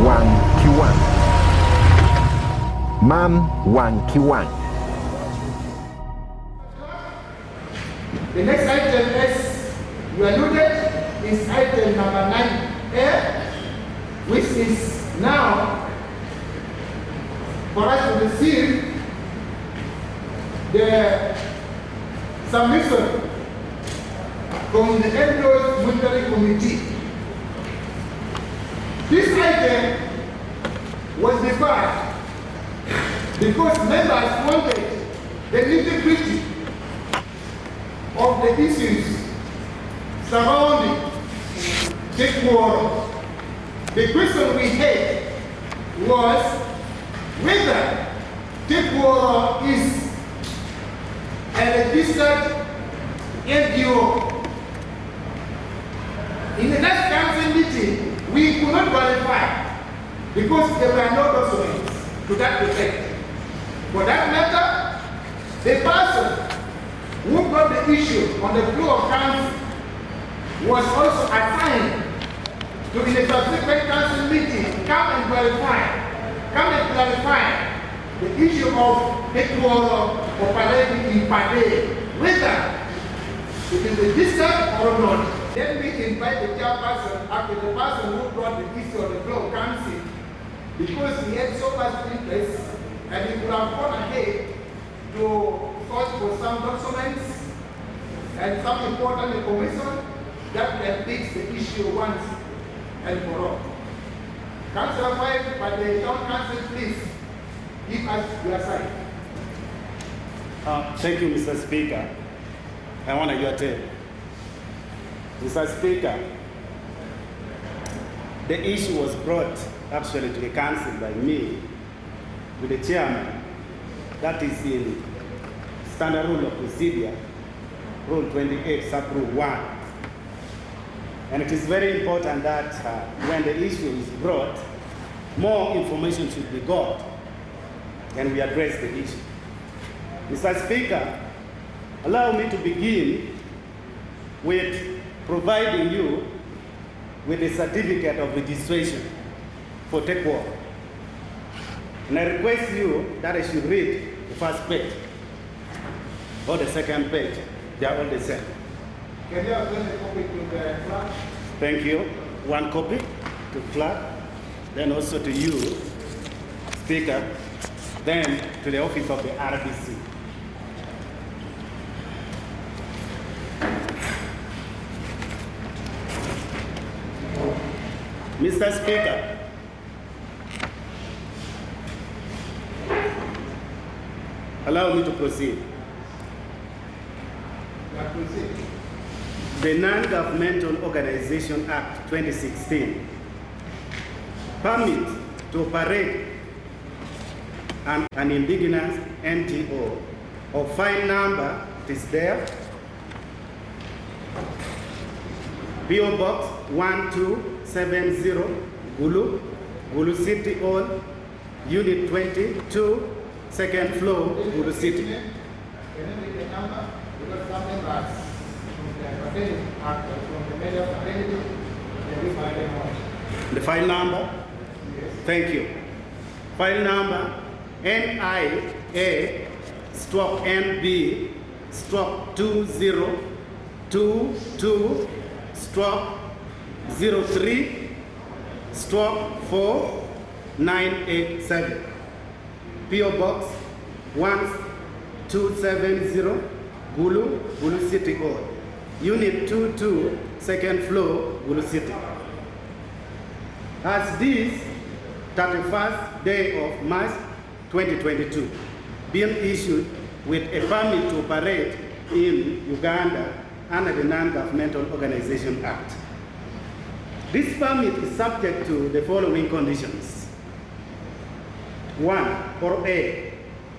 Wankiwan. Mam Wankiwan. The next item, as you alluded, is item number 9A, which is now for us to receive the submission from the Elders Military Committee. This item was deferred because members wanted the nitty-gritty of the issues surrounding tekworo. The question we had was whether tekworo is a registered NGO. In the last council meeting, we could not verify because there were no documents to that effect. For that matter, the person who brought the issue on the floor of council was also assigned to, in a subsequent council meeting, come and clarify the issue of tekworo operating in Pade, whether it is registered or not. Then we invite the chairperson after the person who brought the issue on the floor of council, because he had so much interest and he could have gone ahead to search for some documents and some important information that can fix the issue once and for all. Councillor 5, but the town council, please give us your side. Thank you, Mr. Speaker. I want to your turn. Mr. Speaker, the issue was brought actually to the council by me, with the chairman. That is in Standard Rule of Procedure, Rule 28, Sub-Rule 1. And it is very important that when the issue is brought, more information should be got and we address the issue. Mr. Speaker, allow me to begin with providing you with a certificate of registration for tekworo. And I request you that I should read the first page or the second page. They are all the same. Can you send a copy to the clerk? Thank you. One copy to clerk, then also to you, Speaker, then to the office of the RBC. Mr. Speaker, allow me to proceed. The Non-Governmental Organization Act 2016 permits to operate an indigenous NGO of file number, it is there, PO Box 1270, Gulu City Hall, Unit 22, second floor, Gulu City. Can you read the number? Because some members from the act from the media fraternity, they will find them out. The file number? Yes. Thank you. File number NIA/NB/22-03/4987. PO Box 1270, Gulu City Hall, Unit 22, second floor, Gulu City. As this 31st day of March 2022, being issued with a permit to operate in Uganda under the Non-Governmental Organization Act. This permit is subject to the following conditions. 1, or A,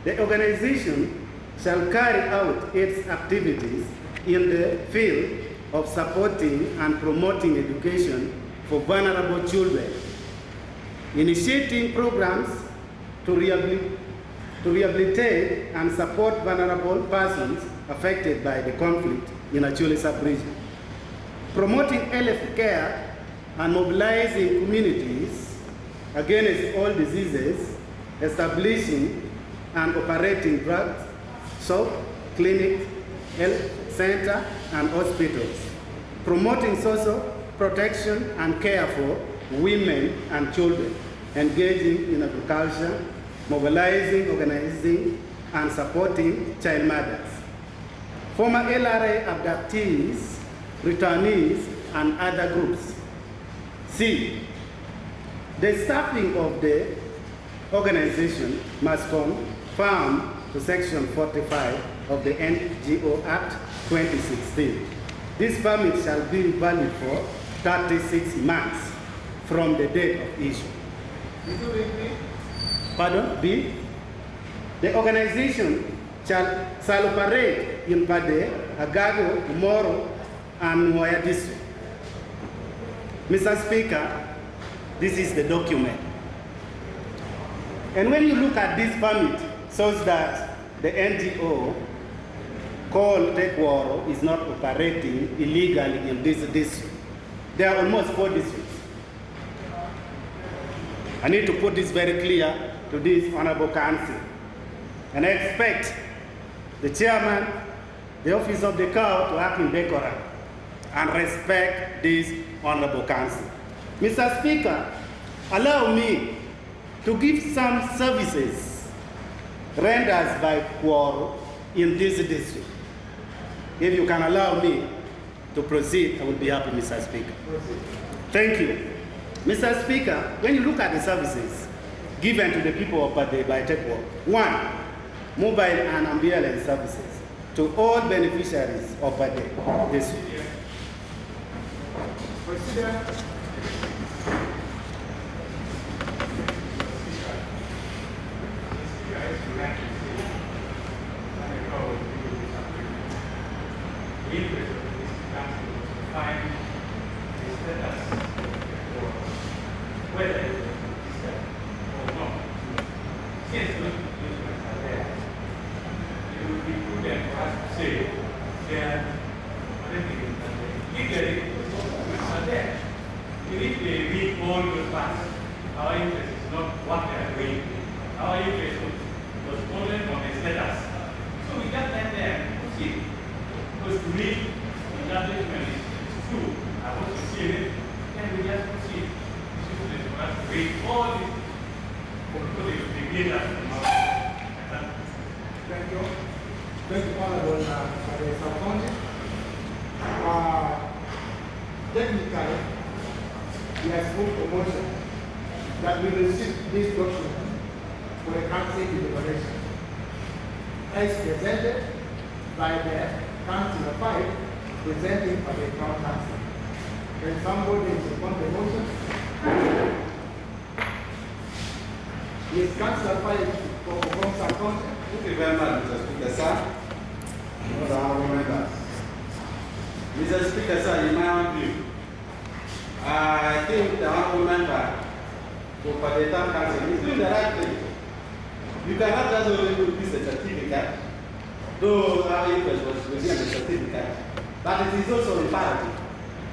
the organization shall carry out its activities in the field of supporting and promoting education for vulnerable children, initiating programs to rehabilitate and support vulnerable persons affected by the conflict in Acholi sub-region, promoting health care and mobilizing communities against all diseases, establishing and operating drugs, shop, clinic, health center, and hospitals, promoting social protection and care for women and children, engaging in agriculture, mobilizing, organizing, and supporting child mothers, former LRA abductees, returnees, and other groups. C, the staffing of the organization must conform to Section 45 of the NGO Act 2016. This permit shall be valid for 36 months from the date of issue. Did you read me? Pardon? B, the organization shall operate in Pade, Agago, Moro, and Moya district. Mr. Speaker, this is the document. And when you look at this permit, shows that the NGO called tekworo is not operating illegally in this district. There are almost 4 districts. I need to put this very clear to this Honorable Council. And I expect the chairman, the office of the cow to act in decorum and respect this Honorable Council. Mr. Speaker, allow me to give some services rendered by Kworo in this district. If you can allow me to proceed, I will be happy, Mr. Speaker. Proceed. Thank you. Mr. Speaker, when you look at the services given to the people of Pade by Tekworo, 1, mobile and ambulance services to all beneficiaries of Pade district. Consider whether it is or not. Since those documents are there, it would be prudent for us to say they are legally those documents are there. Even if they read all those parts, our interest is not what they are doing. Our interest was only on the status. So we just let them proceed. Because to me, the document is true. I want to see it, and we just proceed. Read all this portfolio beginners. Thank you. Thank you, Honorable Subcounty. Technically, we have full promotion that we receive this document for the council deliberation as presented by the council of 5 presenting by the town council. Can somebody support the motion? Yes, Councillor Fayed from Subcounty. Thank you very much, Mr. Speaker, sir. Honorable members. Mr. Speaker, sir, in my own view, I think the honorable member for the town council is doing the right thing. You cannot just only do this a certificate, though our interest was within the certificate, but it is also imperative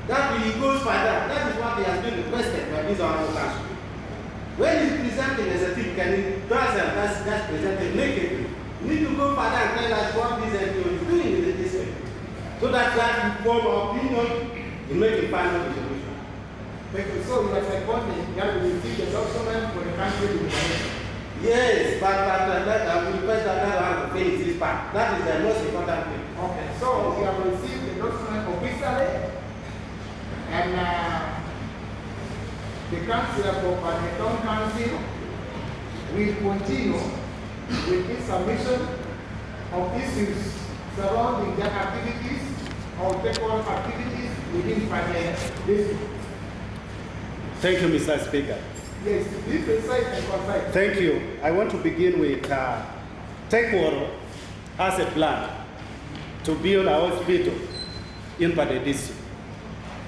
that we go further. That is what he has been requested by this honorable council. When he's presenting a certificate, he doesn't just present it nakedly. You need to go further and tell us what this NGO is doing in the district, so that we form our opinion to make a final resolution. Thank you. So you are supporting that we receive the document for the council deliberation. Yes, but I will request that I have to finish this part. That is the most important thing. Okay. So we have received the document officially, and the councillor for the town council will continue with its submission of issues surrounding the activities or technical activities within Pade district. Thank you, Mr. Speaker. Yes, be precise and concise. Thank you. I want to begin with Tekworo has a plan to build a hospital in Pade district.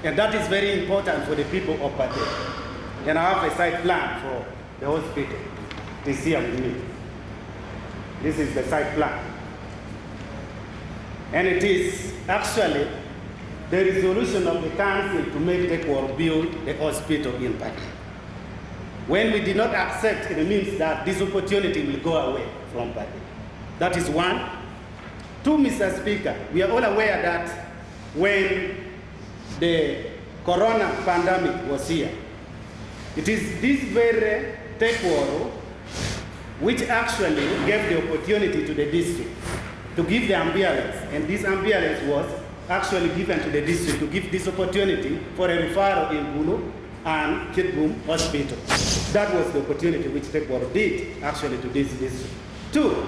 And that is very important for the people of Pade. And I have a site plan for the hospital this year with me. This is the site plan. And it is actually the resolution of the council to make Tekworo build the hospital in Pade. When we did not accept, it means that this opportunity will go away from Pade. That is one. Two, Mr. Speaker, we are all aware that when the corona pandemic was here, it is this very tekworo which actually gave the opportunity to the district to give the ambulance, and this ambulance was actually given to the district to give this opportunity for a referral in Bulu and Kitgum Hospital. That was the opportunity which tekworo did actually to this district. Two,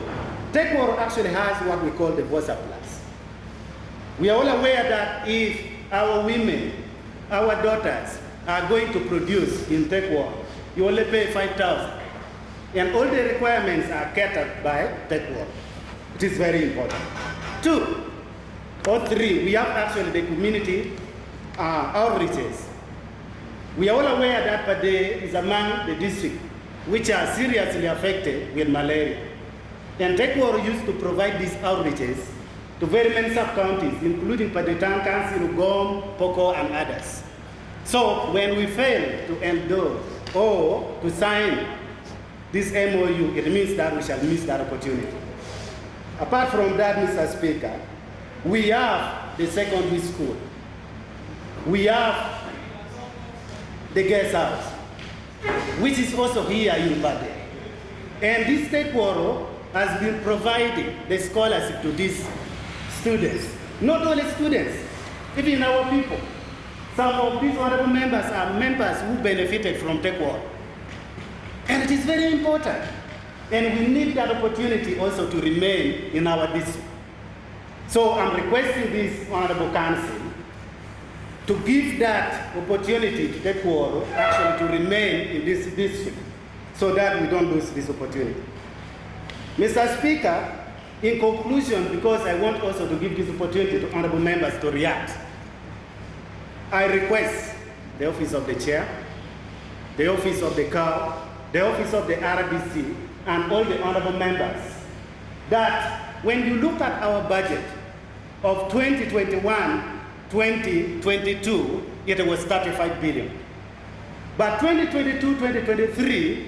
tekworo actually has what we call the VOSA Plus. We are all aware that if our women, our daughters are going to produce in tekworo, you only pay 5,000. And all the requirements are catered by tekworo. It is very important. Two, or three, we have actually the community outreaches. We are all aware that Pade is among the districts which are seriously affected with malaria. And tekworo used to provide these outreaches to very many sub-counties, including Pade Town Council, Ugom, Poko, and others. So when we fail to endorse or to sign this MOU, it means that we shall miss that opportunity. Apart from that, Mr. Speaker, we have the secondary school. We have the guest house, which is also here in Pade. And this tekworo has been providing the scholarship to these students. Not only students, even our people. Some of these honorable members are members who benefited from tekworo. And it is very important. And we need that opportunity also to remain in our district. So I'm requesting this Honorable Council to give that opportunity to tekworo actually to remain in this district so that we don't lose this opportunity. Mr. Speaker, in conclusion, because I want also to give this opportunity to honorable members to react, I request the office of the chair, the office of the COW, the office of the RDC, and all the honorable members, that when you look at our budget of 2021-2022, it was 35 billion. But 2022-2023,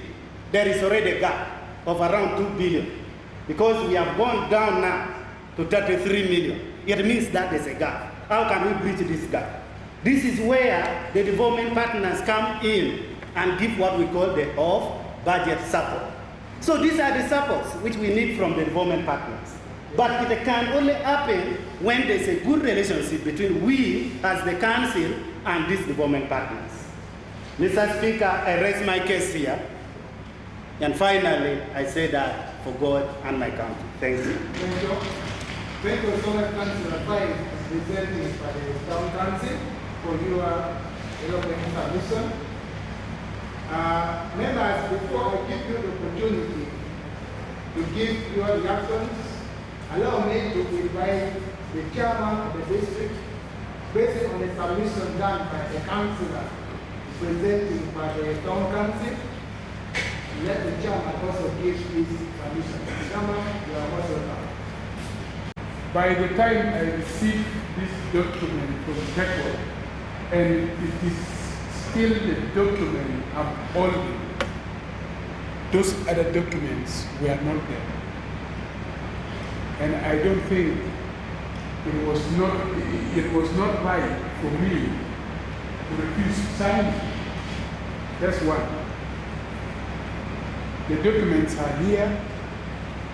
there is already a gap of around 2 billion, because we have gone down now to 33 million. It means that there's a gap. How can we bridge this gap? This is where the development partners come in and give what we call the off-budget support. So these are the supports which we need from the development partners. But it can only happen when there's a good relationship between we as the council and these development partners. Mr. Speaker, I raise my case here. And finally, I say that for God and my country. Thank you. Thank you. Thank you so much, Councillor Fine, presenting by the Town Council for your eloquent submission. Members, before I give you the opportunity to give your reactions, allow me to invite the chairman of the district, based on the submission done by the councillor presenting by the Town Council. Let the chairman also give his submission. Chairman, you are most welcome. By the time I received this document from tekworo, and it is still the document I'm holding, those other documents were not there. And I don't think it was not right for me to refuse to sign it. That's one. The documents are here,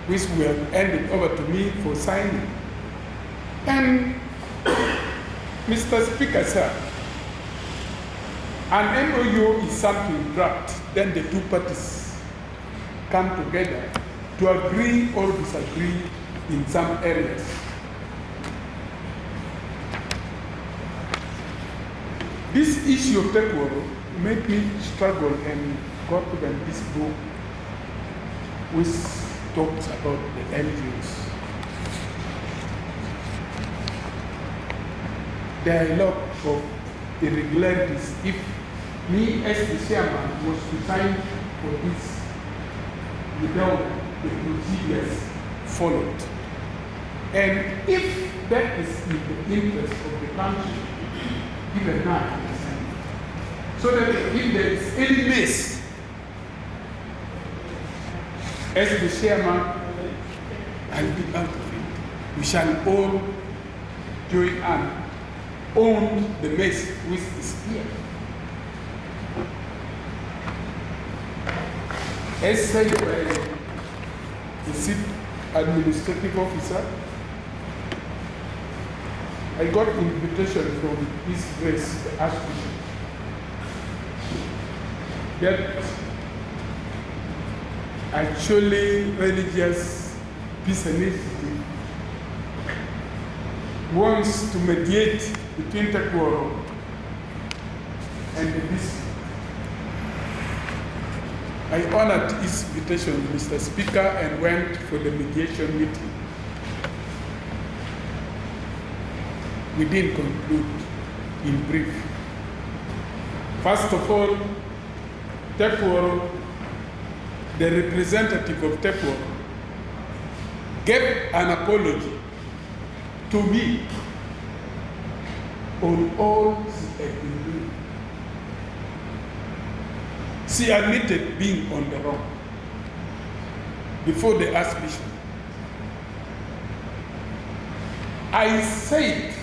which were handed over to me for signing. And Mr. Speaker, sir, an MOU is something draft, then the two parties come together to agree or disagree in some areas. This issue of tekworo made me struggle and got to this book which talks about the NGOs. There are a lot of irregularities. If me as the chairman was to sign for this without the procedures followed, and if that is in the interest of the country, even now, so that if there is any mess as the chairman, I'll be out of it. We shall all join and own the mess which is here. As said by the chief administrative officer, I got invitation from His Grace the Archbishop that actually religious peace initiative wants to mediate between tekworo and the district. I honored his invitation, Mr. Speaker, and went for the mediation meeting. We didn't conclude in brief. First of all, tekworo, the representative of tekworo, gave an apology to me on all she had been doing. She admitted being on the wrong before the Archbishop. I said,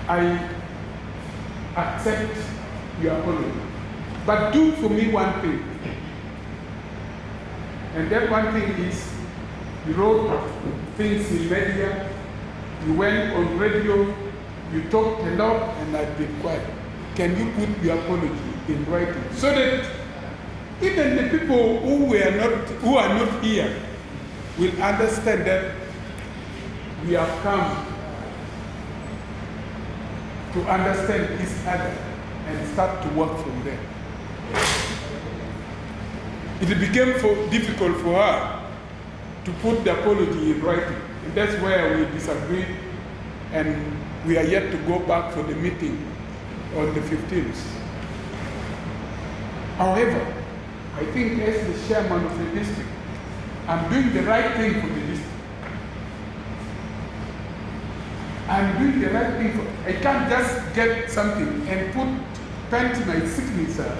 I accept your apology, but do for me one thing. And that one thing is, you wrote things in media, you went on radio, you talked a lot, and I've been quiet. Can you put your apology in writing so that even the people who are not here will understand that we have come to understand each other and start to work from there. It became difficult for her to put the apology in writing, and that's where we disagreed, and we are yet to go back for the meeting on the 15th. However, I think as the chairman of the district, I'm doing the right thing for the district. I'm doing the right thing for, I can't just get something and paint my signature,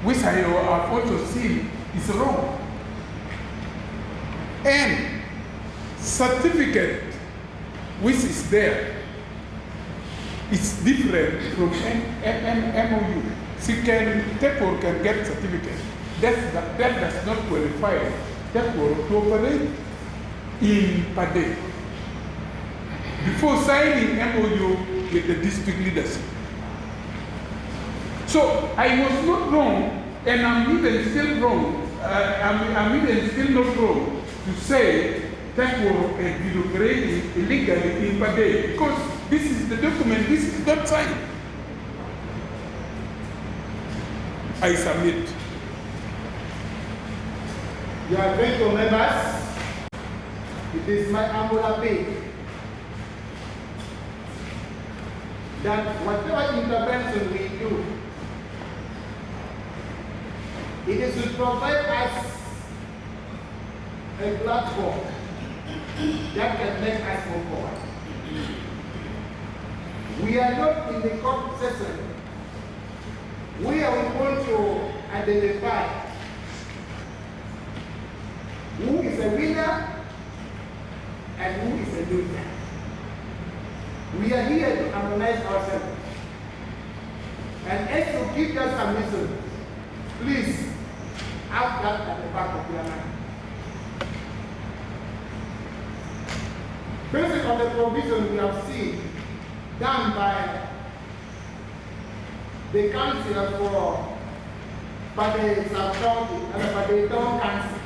which I have also seen is wrong. And certificate, which is there, is different from MOU. tekworo can get certificate. That does not qualify tekworo to operate in Pade before signing MOU with the district leadership. So I was not wrong, and I'm even still wrong. I'm even still not wrong to say tekworo has been operating illegally in Pade, because this is the document, this is not signed. I submit. You are grateful members. It is my humble appeal that whatever intervention we do, it is to provide us a platform that can make us move forward. We are not in the court session where we want to identify who is a winner and who is a loser. We are here to harmonize ourselves. And as you give that submission, please have that at the back of your mind. Based on the provision we have seen done by the councillor for Pade Sub-County and Pade Town Council,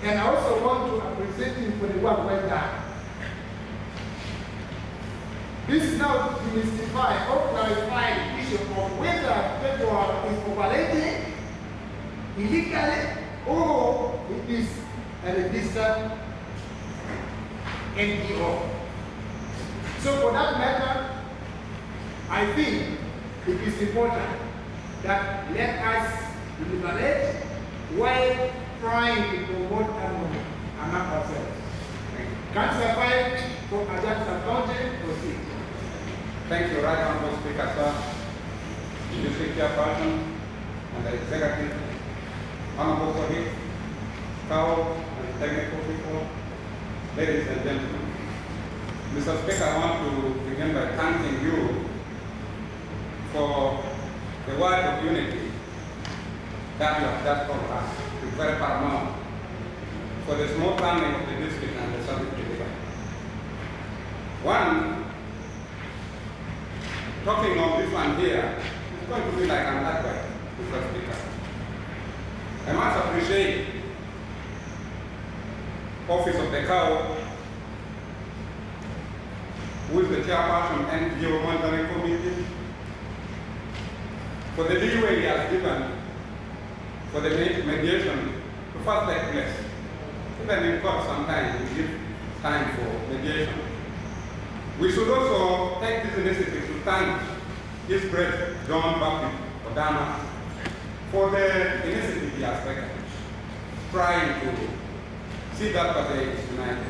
and I also want to appreciate him for the work well done. This now demystifies or clarifies the issue of whether tekworo is operating illegally or it is a registered NGO. So for that matter, I think it is important that let us deliberate while trying to promote harmony among ourselves. Councillor 5 for Ajah Sub-County, proceed. Thank you, Right Honorable Speaker, sir, District Chairperson, and the Executive honorable colleagues, Kao and technical people, ladies and gentlemen. Mr. Speaker, I want to begin by thanking you for the word of unity that you have done for us. It's very paramount for the small planning of the district and the service delivery. One, talking of this one here, it's going to be like an advert, Mr. Speaker. I must appreciate Office of the Cow, who is the chairperson and NGO Monitoring Committee, for the leeway he has given for the mediation to first take place. Even in court sometimes we give time for mediation. We should also take this initiative to thank His Grace John Baptist Odama for the initiative he has taken, trying to see that party is united.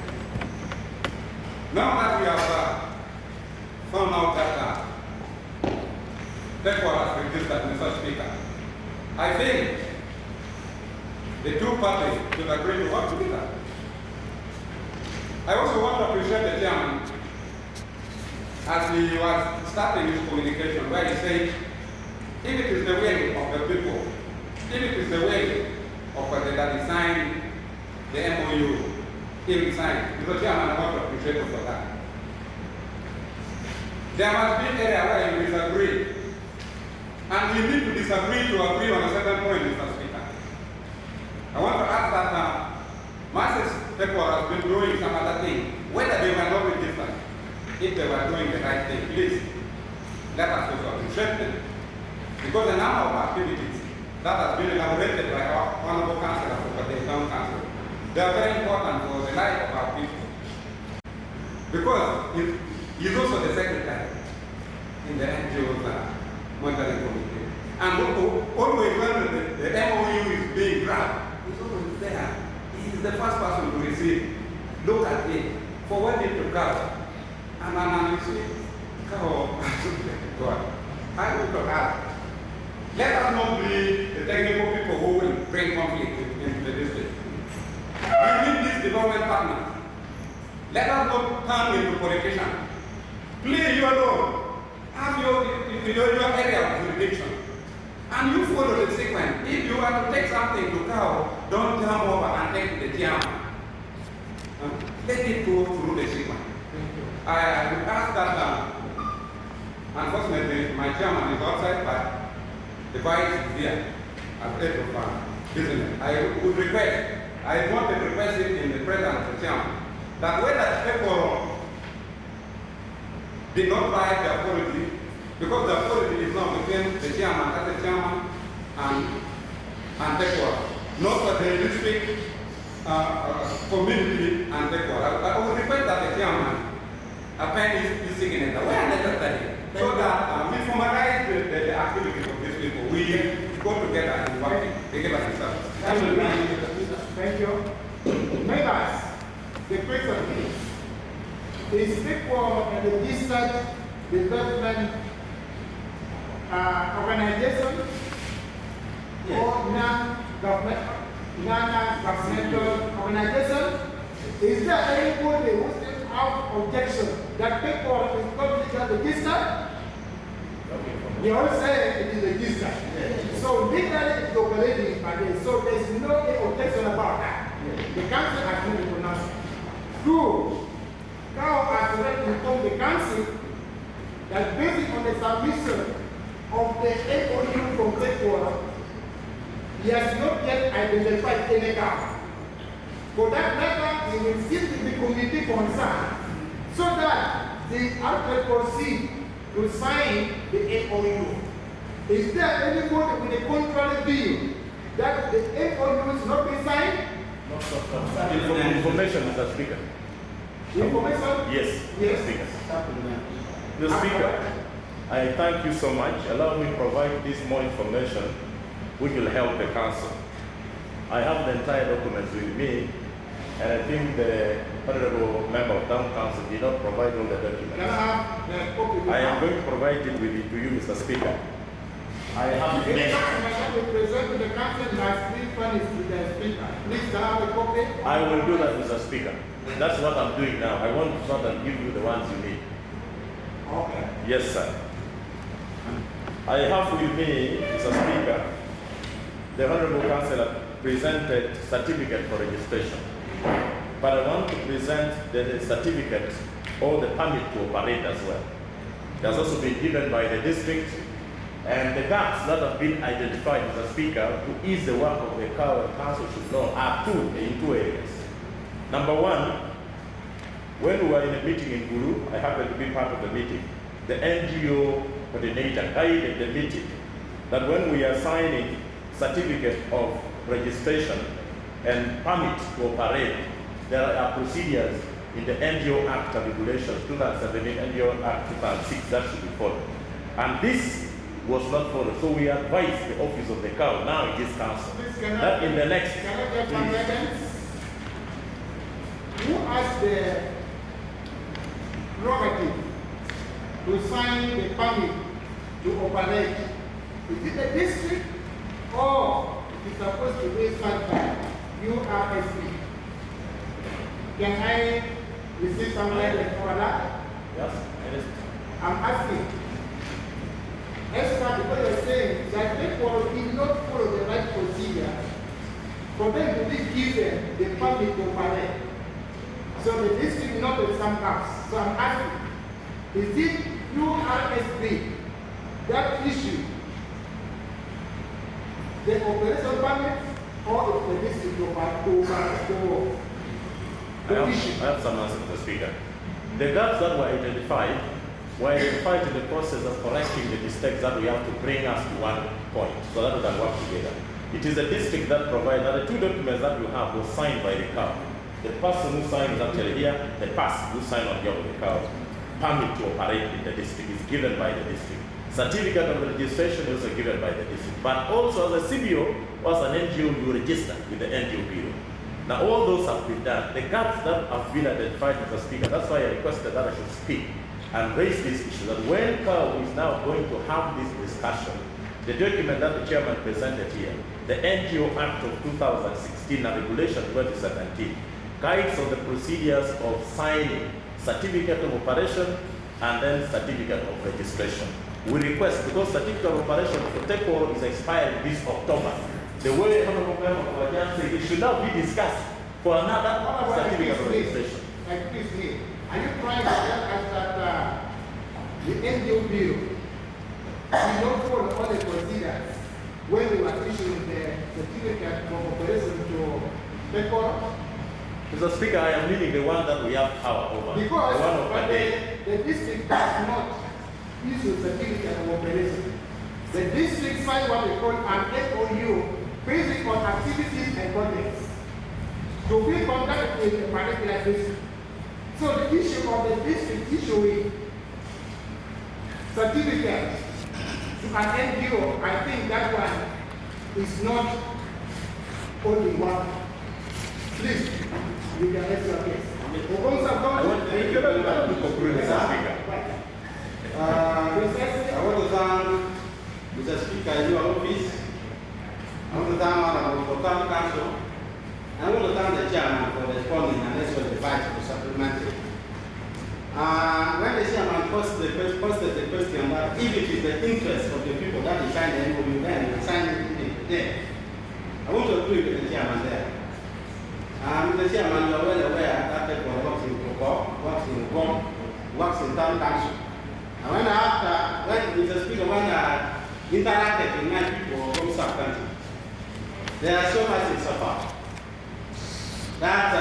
Now that we have found out that tekworo has registered, Mr. Speaker, I think the two parties should agree to work together. I also want to appreciate the chairman as he was starting his communication, where he said, if it is the will of the people, if it is the will of the that signed the MOU, he signed. Mr. Chairman, I want to appreciate you for that. There must be an area where you disagree, and we need to disagree to agree on a certain point, Mr. Speaker. I want to ask that Mrs. Tekworo has been doing some other thing, whether they were not registered, if they were doing the right thing, please let us also appreciate them. Because the number of activities that has been elaborated by our Honorable Councillor for the Town Council, they are very important for the life of our people. Because he's also the secretary in the NGO Monitoring Committee. And always when the MOU is being drafted, he's always there. He's the first person to receive, look at it, forward it to Carl. And you see, Carl, God, I want to ask, let us not be the technical people who will bring conflict into the district. We need these development partners. Let us not turn into politicians. Play you alone. Have your area of jurisdiction. And you follow the sequence. If you want to take something to cow, don't jump over and take the chairman. Let it go through the sequence. I would ask that, unfortunately, my chairman is outside, but the vice is here at 8 of business. I would request, I want to request it in the presence of the chairman, that whether tekworo did not write the authority, because the authority is not between the chairman as the chairman and tekworo, not for the district community and tekworo. I would request that the chairman append his signature where necessary, so that we formalize the activities of these people. We go together and work together and serve. Thank you. Members, the question is tekworo a registered development organization or non-governmental organization? Is there anybody who still have objection that tekworo is not legally registered? They all say it is registered. So legally it's operating by this. So there is no objection about that. The council has not been pronounced. Two, now has already informed the council that based on the submission of the MOU from tekworo, he has not yet identified any cow. For that matter, he will sit in the committee concerned so that the outlet proceed to sign the MOU. Is there anybody with a contrary view that the MOU is not being signed? Information, Mr. Speaker. Information? Yes, Yes. Mr. Speaker. Mr. Speaker, I thank you so much. Allow me to provide this more information which will help the council. I have the entire documents with me, and I think the honorable member of town council did not provide all the documents. Can I have the copy? I am going to provide it with you to you, Mr. Speaker. I have it. to be presented to the council must be furnished to the speaker. Please have a copy. I will do that, Mr. Speaker. That's what I'm doing now. I want to sort and give you the ones you need. Okay. Yes, sir. I have with me, Mr. Speaker, the Honorable Councillor presented certificate for registration. But I want to present the certificate or the permit to operate as well. It has also been given by the district, and the gaps that have been identified, Mr. Speaker, to ease the work of the council should know are in two areas. Number one, when we were in a meeting in Gulu, I happened to be part of the meeting. The NGO coordinator guided the meeting that when we are signing certificate of registration and permit to operate, there are procedures in the NGO Act and Regulations 2017, NGO Act 2006 that should be followed. And this was not followed. So we advised the office of the cow, now it is council, that in the next. Can I get some evidence? Who has the prerogative to sign the permit to operate? Is it the district or it is supposed to be signed by URSB? Can I receive some evidence for that? Yes, I'm asking. As far because you're saying that tekworo did not follow the right procedure for them to be given the permit to operate. So the district noted some gaps. So I'm asking, is it URSB that issue the operation permit or is the district to I have some answers, Mr. Speaker. The gaps that were identified in the process of correcting the mistakes that we have to bring us to one point so that we can work together. It is the district that provides that the two documents that you have were signed by the cow. The person who signed is actually here, the person who signed on behalf of the cow. Permit to operate in the district is given by the district. Certificate of registration is also given by the district. But also as a CBO or as an NGO, you register with the NGO Bureau. Now all those have been done. The gaps that have been identified, Mr. Speaker, that's why I requested that I should speak and raise this issue, that when COW is now going to have this discussion, the document that the chairman presented here, the NGO Act of 2016 and Regulation 2017, guides on the procedures of signing certificate of operation and then certificate of registration. We request, because certificate of operation for tekworo is expired this October, the way Honorable Member of Wajan said, it should now be discussed for another certificate of registration. Excuse me, are you trying to tell us that the NGO Bureau did not follow all the procedures when we were issuing the certificate of operation to tekworo? Mr. Speaker, I am meaning the one that we have power over. Because the one of the district does not issue certificate of operation. The district signed what they call an MOU based on activities and projects to be conducted in a particular district. So the issue of the district issuing certificate to an NGO, I think that one is not only one. Please, you can raise your case. I want to conclude, Mr. Speaker. I want to thank Mr. Speaker in your office. I want to thank the Council. I want to thank the chairman for responding and let's invite to supplement it. When the chairman posted the question that if it is the interest of the people that is signed the MOU, then we sign it today. I want to agree with the chairman there. The chairman, you are well aware that the works in Koko, works in town council. And when Mr. Speaker, when I interacted with my people from sub-country, there are so much in support that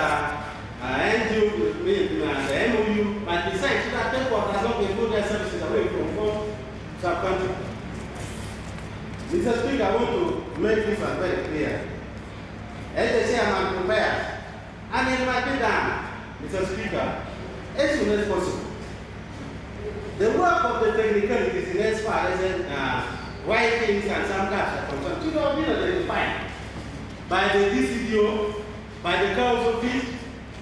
NGO, the MOU, but besides that, tekworo does not include their services away from sub-country. Mr. Speaker, I want to make this one very clear. As the chairman prepares, and it might be done, Mr. Speaker, as soon as possible. The work of the technicalities in as far as writings and some gaps are concerned should have been identified by the DCDO, by the council office,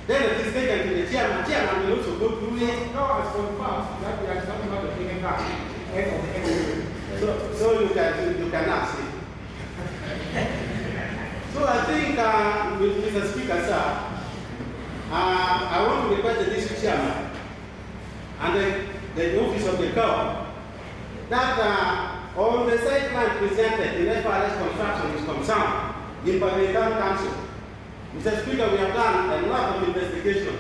then it is taken to the chairman. Chairman will also go through it. No, as confirmed that we are talking about the taking back of the MOU. So you can now see. Mr. Speaker, sir, I want to request the district chairman and the office of the court that on the site plan presented in as far as construction is concerned in Pavilion Council, Mr. Speaker, we have done a lot of investigation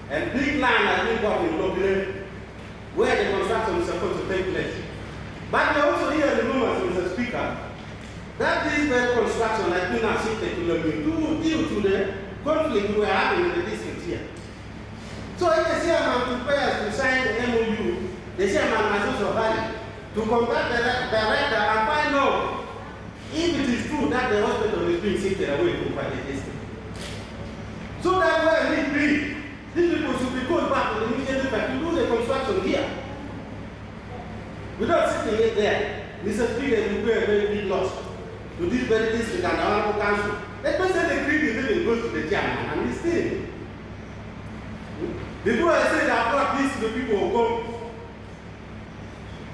and big land has been bought in Lockeland where the construction is supposed to take place. But we also hear the rumors, Mr. Speaker, that this very construction has been assisted due to the conflict we are having in the district here. So if the chairman prepares to sign the MOU, the chairman must also hurry to contact the director and find out if it is true that the hospital is being shifted away from the district. So that when we agree, these people should be called back to the immediate effect to do the construction here. Without sitting it there, Mr. Speaker will pay a very big loss to this very district and the Honorable Council. Let me say the credit even goes to the chairman and he's still. Before I say that I brought this to the people who come,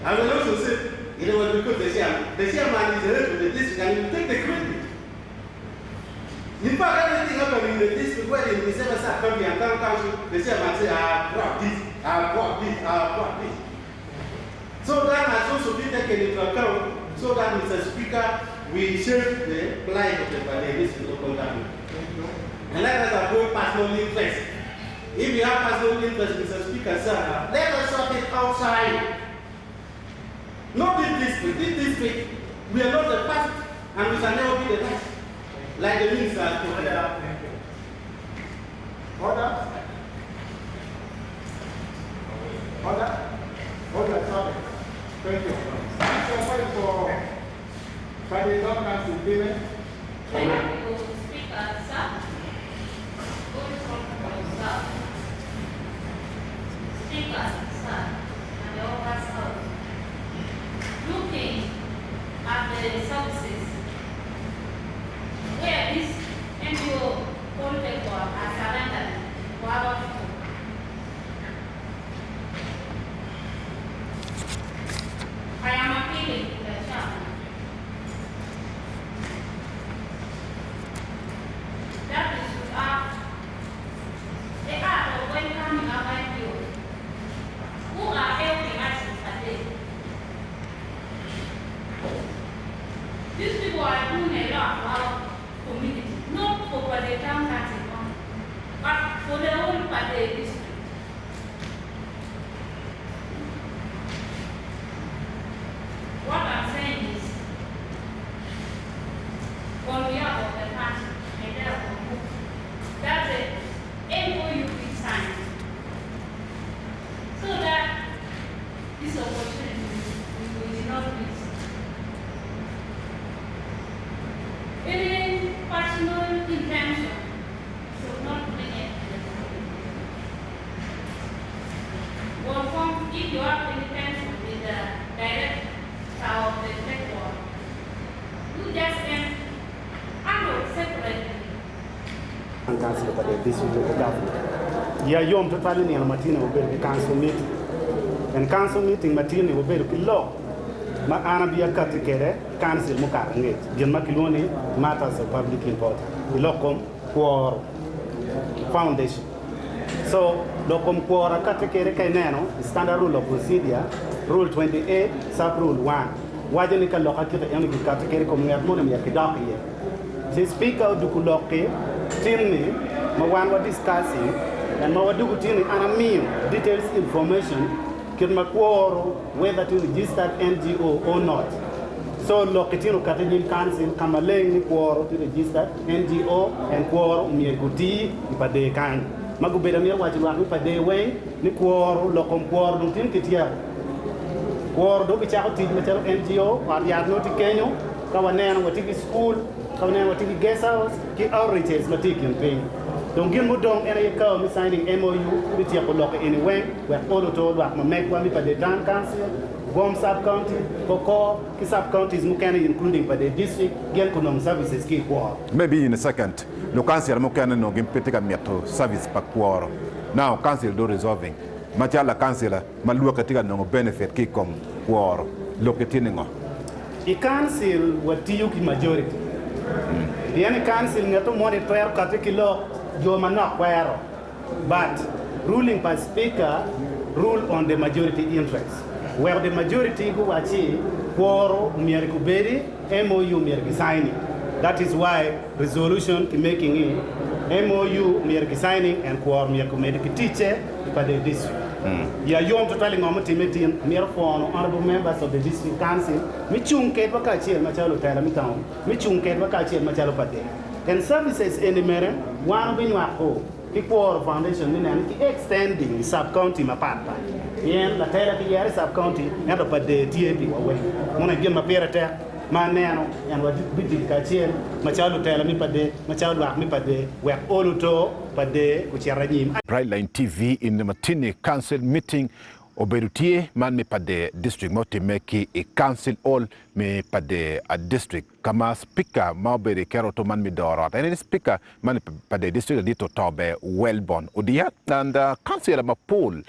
I will also say it was because the chairman is the head of the district and he will take the credit. In fact, everything happened in the district where the December County and Town Council, the chairman said, I have brought this, I have brought this, I have brought this. So that has also been taken into account so that, Mr. Speaker, we shape the plight of the Balearians in local government. And let us avoid personal interest. If you have personal interest, Mr. Speaker, sir, let us sort it outside. Not this district. This district, we are not the first and we shall never be the last. Like the minister has put there. Order. Order. Order, sorry. Thank you. For the governance in payment. Thank you, Speaker, sir. Speaker, sir, and the Office House. Looking at the services where this NGO contact are surrendered to our people. I am appealing to the chairman that we should act the art of welcoming our NGOs who are helping us today. These people are doing a lot for our community, not for the town council, but for the whole Pade district. What I'm saying is, on behalf of the council, and therefore move that the MOU be signed, so that this opportunity will not miss. Any personal intention should not bring it to the community. Well, if you have intention with the director of the tekworo, you just can handle separately. And council for the district local government. Yeah, you totally near Martina will be council meeting. And council meeting Martina will be law. Ma Arabia Katikere, council Mukarnet, Genmakiloni, matters of public importance. The Locum Quor Foundation. So, Locum Quor Katikere Kainano, standard rule of procedure, Rule 28, Sub Rule 1. Wajanika Lokakita Yaniki Katikere Community Yakidaki. The speaker of Dukuloke, Timmy, Mawan were discussing, and Mawadu Tini Anamim, details information. Whether to register NGO or not. So Loketino Catholic Council Kamaleng Quoro to register NGO and Quoro Miaguti Pade Kan. Magubedamia Wajiwaki Pade Way, Niquoro, Locom Quoro, Nutin Kitia. Quoro do Bichati NGO, or Yarnoti Kenyo, Kawanan, Watiki School, Kawanan Watiki Guest House, Ki outreaches, Matikian Pain. Don't give me down any come signing MOU with your local anyway. We're all told what my make one for the town council, Bomb sub county, Koko, sub counties, Mukani, including for the district, Gelkunum services keep war. Maybe in a second, the council Mukana no Gimpetiga Miato service per quarter. Now, council do resolving. Matiala councillor, Maluakatica no benefit kick war, locatingo. The council were Tiyuki majority. The any council ngato monitor katikilo joma na kwero. But ruling by speaker rule on the majority interest. Where the majority go achi quoro mier kuberi MOU mier signing. That is why resolution making it MOU mier signing and quoro mier kumedi teacher by the district. Ya yom totally ngomutimetin mier for honorable members of the district council mi chunket wakachi machalo tala mi town mi chunket wakachi machalo pate. And services in the mere one binwako Tekworo Foundation ni extending sub-county mapapa. Yen la tela ki yari sub-county ngato pa de TAP wawe. Muna gien mapera te maneno yan wa biti kachien machalo tela mi pa de machalo wak mi pa de wek oluto pa de kuchiranyim. Brightline TV in the Matini Council meeting Oberutie man me pade district moti meki e council all me pade a district kama speaker maubere keroto man me dorot and speaker man pade district dito tobe wellborn odia and council ma poll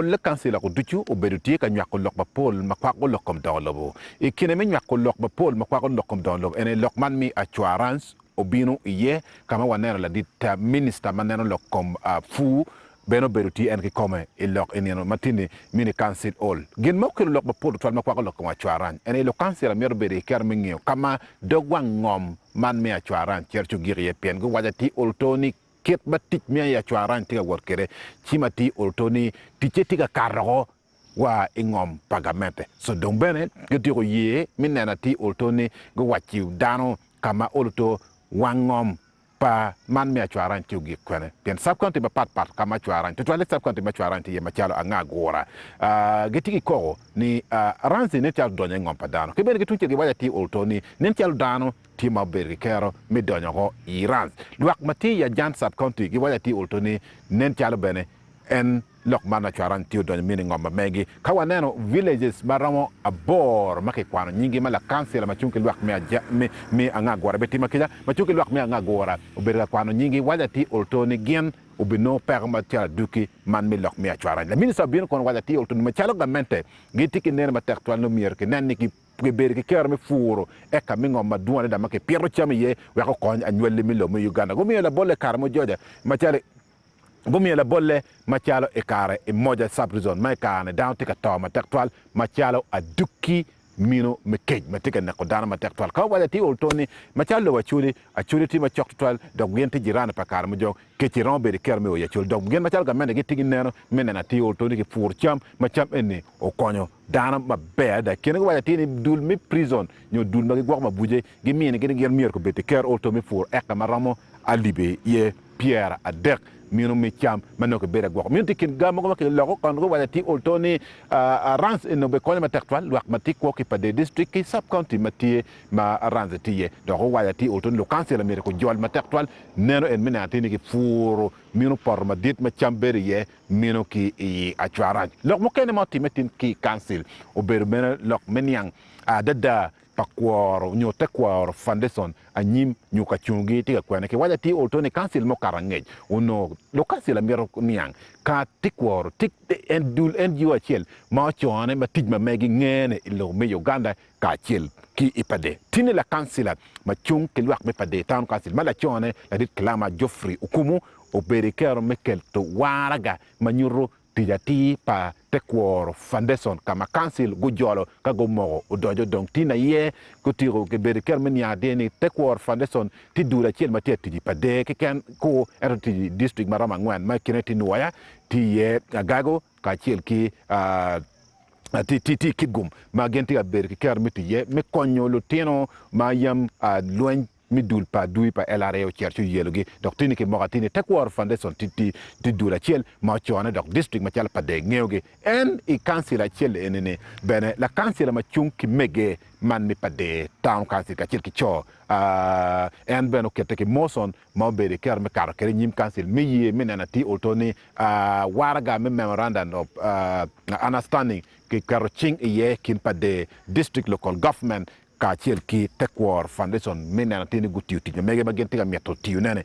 le council ko duchu Oberutie ka nyako lok ba poll makwa ko lokom dolobo e kine me nyako lok ba poll makwa ko lokom dolobo ene lok man mi assurance obino iye kama wanero la dit minister maneno lokom fu beno beruti en ki come il lok en matini mini council all gen mo ko lok ba podo tol ma ko lok ma chuaran en lo council mer bere ker mingio kama dogwa ngom man me chuaran cherchu girie pen go wajati oltoni ket batik me ya chuaran tiga workere chimati oltoni tichetiga karro wa ingom pagamente so don bene gedigo ye minena ti oltoni go wachi dano kama olto wangom pa man me chuaran tiugi kwene pen subcounty ba pat kama chuaran to toilet subcounty ma chuaran ti ye machalo anga gora getigi ko ni ranzi ne tial donye ngom pa dano ke ben getunche ge waya ti oltoni ne tial dano ti ma berri kero me donyo go iran luak mati ya jan subcounty ge waya ti oltoni ne tial bene en lok mana chuaran ti donyo mini ngom megi kawaneno villages maramo abor make kwano nyingi mala council ma chunke luak me anga gora beti makija ma chunke luak me anga gora ubera kwano nyingi waya ti oltoni gen ubino perma tia duki man me lok me chuaran la ministre bien kon waya ti oltoni ma chalo gamente gitiki ner ma tertual no mier ke nanni ki beri ke ker me furo e ka mi ngom ma duane da make pierro chami ye we ko kon anwelle mi lo me Uganda go mi la bolle karmo joja ma chale Gumi la bolle machalo e kare e moja sub-zone mai kane down tika toma tektual machalo a duki mino me kej matika na kodana ma tektual ka wala ti oltoni machalo wa chuli a chuli ti ma choktual dog yente jirana pa kare mo jog ke ti rombe de kerme o ya chul dog gen machalo ga mene gitigi neno mene na ti oltoni ki fur cham eni o konyo dana ma be da kene wala ti ni dul mi prison nyo dul ma gwa ma buje gi mine gi gen mier ko bete ker oltomi fur eka maramo alibe ye pierre adek mino mi cham manoko bere gwa min tikin gamo ko ke logo kan go wala ti oltoni rans no be ko ma tektual wak mati ko ki pa de district ki sub county mati ma rans ti ye do go wala ti oltoni lo council mere ko jol ma tektual neno en minati ni ki furo mino por ma dit ma cham bere ye mino ki i achwaraj lok mo kene mati metin ki council o bere mena lok menyang dada pakworo nyo tekworo foundation anyim nyo kachungi tika kwane ke wala ti oltoni council mo karangej uno lo council amiro niang ka tekworo tik en dul en jiwa chel ma chone ma tijma megi ngene ilo me Uganda ka chel ki ipade tini la council ma chung ke luak me pade town council mala chone la dit klama Joffrey ukumu o berikero mekel to waraga manyuro tijati pa tekworo foundation kama council go jolo ka go mo o dojo donc tina ye ko tiro ke beriker menia deni tekworo foundation ti dura chel mate ti pa de ke ken ko erti district marama ngwan ma kineti noya ti ye agago ka chel ki ti kigum ma genti a beriker meti ye me konyo lo tino ma yam loin mi dul pa dui pa LRA o cherchu yelogi donc tini ke moratini tekwor foundation ti dula chel ma chone donc district ma chal pa de ngewgi en i council a chel enene bene la council ma chung ki mege man mi pa de town council ka chel ki cho en beno kete ki moson ma bere ker me kar kere nyim council mi ye menana ti oltoni waraga me memorandum of understanding ki karo ching ye kin pa de district local government ka chel ki tekwor foundation menana tini gutiu ti mege ba genti ga meto ti nene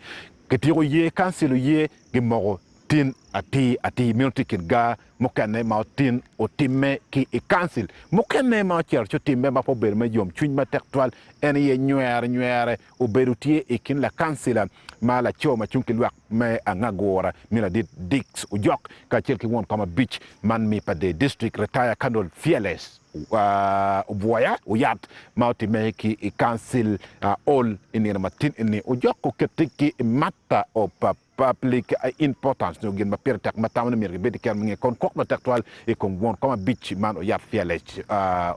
ke tiro ye council ye ge mogo tin ati minti kin ga mokane ma tin o timme ki e council mokane ma cher cho timme ma po ber ma yom chuny ma tektual en ye nywer o berutie e kin la council ma la cho ma chunki lwak me angagora mila dit dix o jok ka cher ki won kama beach man mi pa de district retire kanol fearless voya o yat mauti me ki e council all in matin ni o jok ko ketiki matter of public importance no gin ma pertak matamna mir be diker ngi kon kok ma tektual e kon won kama beach man o yat fearless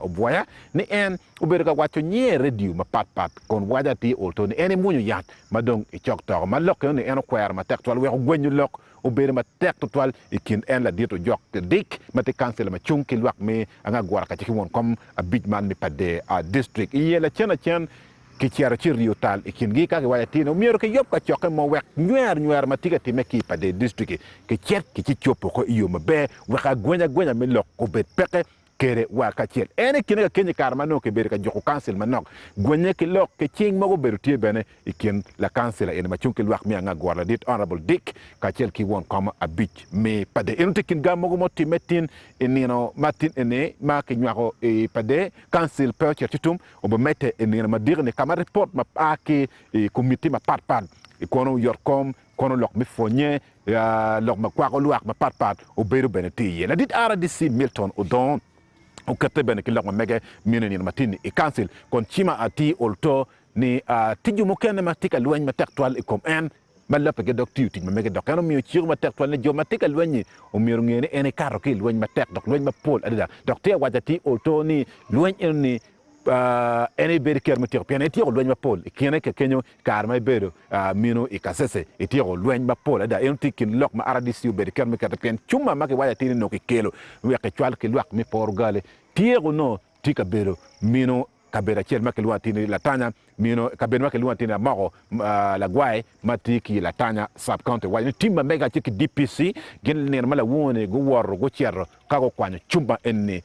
o voya ni en o be ka wacho nye radio ma pat kon waja ti olto ni en munyu yat ma dong e chok to ma lok ni en kwer ma tektual we gwenyu lok o be ma tektual e kin en la dito jok dik ma te cancel ma chunki lwak me anga gwara ka ci won kom a beach man mi pade a district yela chena chen ki chiara ci riotal e kin gi ka waya tino miero ke yop ka choke mo wek nywer ma tiga ti me ki pade district ke chet ki ci chopo ko iyo ma be weka gwenya me lok ko bet peke kere wa ka chiel ene kine ka kenye karma no ke ber ka joko cancel manok gwenye ke lok ke ching mogo beru tie bene ikin la cancel ene ma chunke lwak mi anga gwala dit honorable dick ka chiel ki won kama a beach me pade ene te kin ga mogo moti metin enino matin ene ma ke nywako e pade cancel per chitum obo mete enino ma dirne kama report ma ake e committee ma pat e kono yorkom kono lok mi fonye lok ma kwako lwak ma pat o beru bene tie la dit ara disi Milton Odon o kete bene ki lok ma mege mineni matini e cancel kon chima ati olto ni tiju mo kene ma tika luany ma tektual e kom en ma lepe ke dok tiuti ma mege dok eno mi chiru ma tektual ne jo ma tika luany o miru ngene ene karo ki luany ma tek dok luany ma pol adida dok te wajati olto ni luany eni ene beri ker mutiro pian etiro luany ma pol kene ke kenyo karma bedo mino e kasese etiro luany ma pol ada eno tikin lok ma aradisi beri ker mutiro pian chuma ma ke wajati no ke kelo weke chwal ke lwak mi porgale tiego no tika bedo mino kabera chiel ma ke luatini latanya mino kabera ma ke luatini mago la guai matiki latanya sub county wani timba mega chiki DPC gen ner mala wone go worro go chierro kago kwanyo chumba enni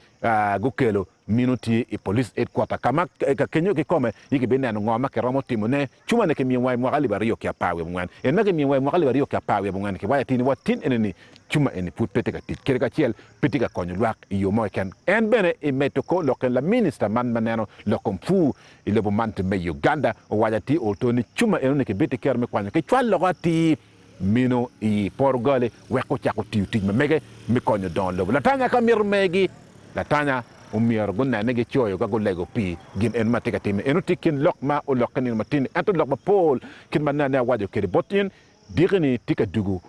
go kelo minuti e police headquarter kama ka kenyo ke come yiki be nanu ngoma ke romo timone chuma ne ke mi wai mo gali bariyo ke pawe mwan en mege mi wai mo gali bariyo ke pawe mwan ke waya tini watin enni chuma enni put peteka tit kere ka chiel petika konyo lwak yo mo ken en bene e metoko loken la minister man maneno lokom fu ile bo mante me Uganda o waya ti oltoni chuma enni ke beti kerme kwanyo ke chwal logati mino i porgale weko chako tiuti me mege mi konyo don lo la tanya ka mir megi la tanya umiar gunna nege choyo ga golego pi gin en matika tim enu tikin lok ma o lokani matin ento lok ma pol kin manana wajo kede botin digni tika dugu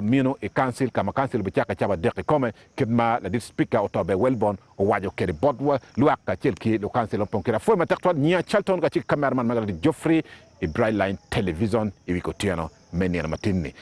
mino e council kama council bi chaka chaba deke come kin ma la dit speaker otobe welbon o wajo kede botwa luaka chelki lo council on ponkira fo ma tekto nya chalton ga ci cameraman magala di Geoffrey e Bright Line Television e wiko tiano menir matinni